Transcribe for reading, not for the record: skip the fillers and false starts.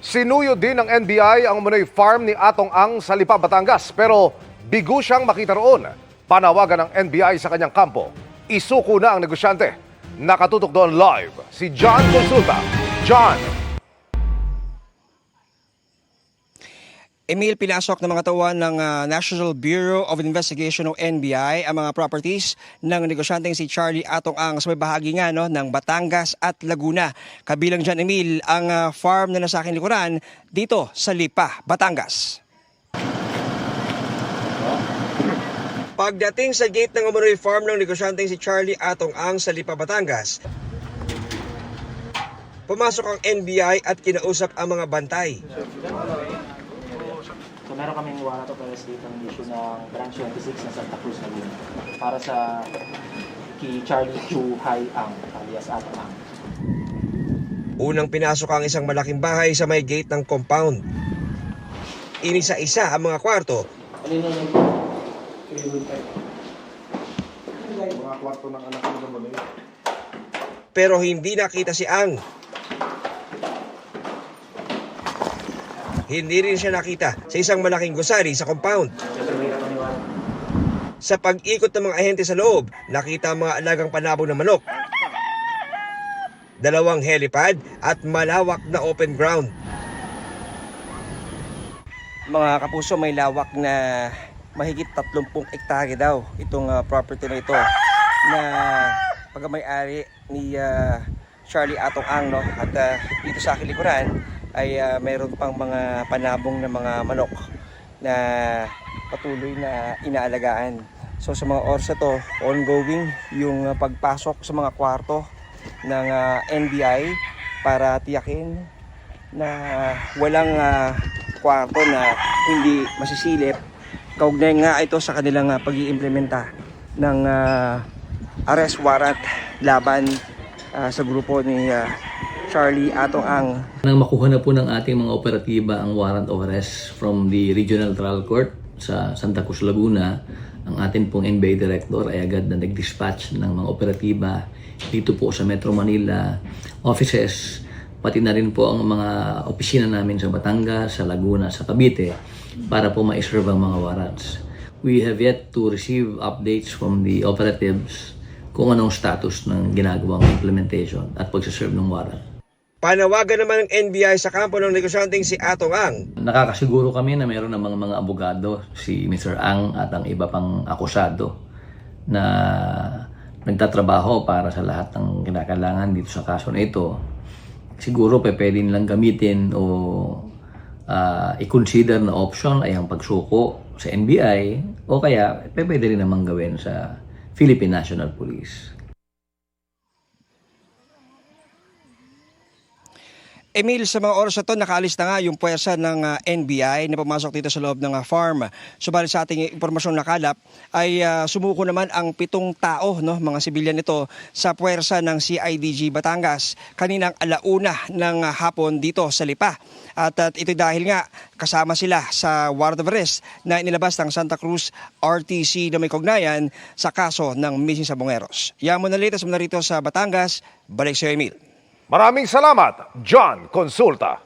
Sinuyo din ng NBI ang umunoy farm ni Atong Ang sa Lipa, Batangas. Pero bigo siyang makita roon. Panawagan ng NBI sa kanyang kampo. Isuko na ang negosyante. Nakatutok doon live si John Consulta. John! Emil, pinasok ng mga tauhan ng National Bureau of Investigation o NBI ang mga properties ng negosyanteng si Charlie Atong Ang sa may bahagi nga ng Batangas at Laguna. Kabilang dyan, Emil, ang farm na nasa aking likuran dito sa Lipa, Batangas. Pagdating sa gate ng umunoy farm ng negosyanteng si Charlie Atong Ang sa Lipa, Batangas, pumasok ang NBI at kinausap ang mga bantay. So meron kaming warrant of arrest dito ng issue ng branch 26 ng Santa Cruz, Laguna para sa kay Charlie Chu Hai Ang alias Atong Ang. Unang pinasok ang isang malaking bahay sa may gate ng compound. Inisa-isa ang mga kwarto. Mga kwarto ng anak ko naman eh. Pero hindi nakita si Ang. Hindi rin siya nakita sa isang malaking gusali sa compound. Sa pag-ikot ng mga ahente sa loob, nakita ang mga alagang panabong na manok, dalawang helipad at malawak na open ground. Mga kapuso, may lawak na mahigit 30 hektare daw itong property na ito na pagkamay-ari ni Charlie Atong Ang. At dito sa aking likuran ay mayroon pang mga panabong na mga manok na patuloy na inaalagaan. So sa mga oras to, ongoing yung pagpasok sa mga kwarto ng NBI para tiyakin na walang kwarto na hindi masisilip. Kaugnay nga ito sa kanilang pag-iimplementa ng arrest warrant laban sa grupo ni Charlie Atong Ang. Nang makuha na po ng ating mga operatiba ang warrant of arrest from the Regional Trial Court sa Santa Cruz, Laguna, ang ating pong NBI Director ay agad na nag-dispatch ng mga operatiba dito po sa Metro Manila offices, pati na rin po ang mga opisina namin sa Batangas, sa Laguna, sa Cavite para po ma-serve ang mga warrants. We have yet to receive updates from the operatives kung anong status ng ginagawang implementation at pagsaserve ng warrant. Panawagan naman ng NBI sa kampo ng negosyanteng si Atong Ang. Nakakasiguro kami na mayroon ng mga abogado, si Mr. Ang at ang iba pang akusado na nagtatrabaho para sa lahat ng kinakailangan dito sa kaso na ito. Siguro pwede nilang gamitin o i-consider na option ay ang pagsuko sa NBI o kaya pwede rin namang gawin sa Philippine National Police. Emil, sa mga oras na ito, nakaalis na nga yung puwersa ng NBI na pumasok dito sa loob ng farm. Subalit sa ating impormasyong nakalap ay sumuko naman ang 7 tao, mga sibilyan ito, sa puwersa ng CIDG Batangas kaninang 1:00 ng hapon dito sa Lipa. At ito dahil nga kasama sila sa warrant of arrest na inilabas ng Santa Cruz RTC na may kognayan sa kaso ng missing sabongeros. Yan mo na latest muna rito sa Batangas. Balik sa Emil. Maraming salamat, John Consulta.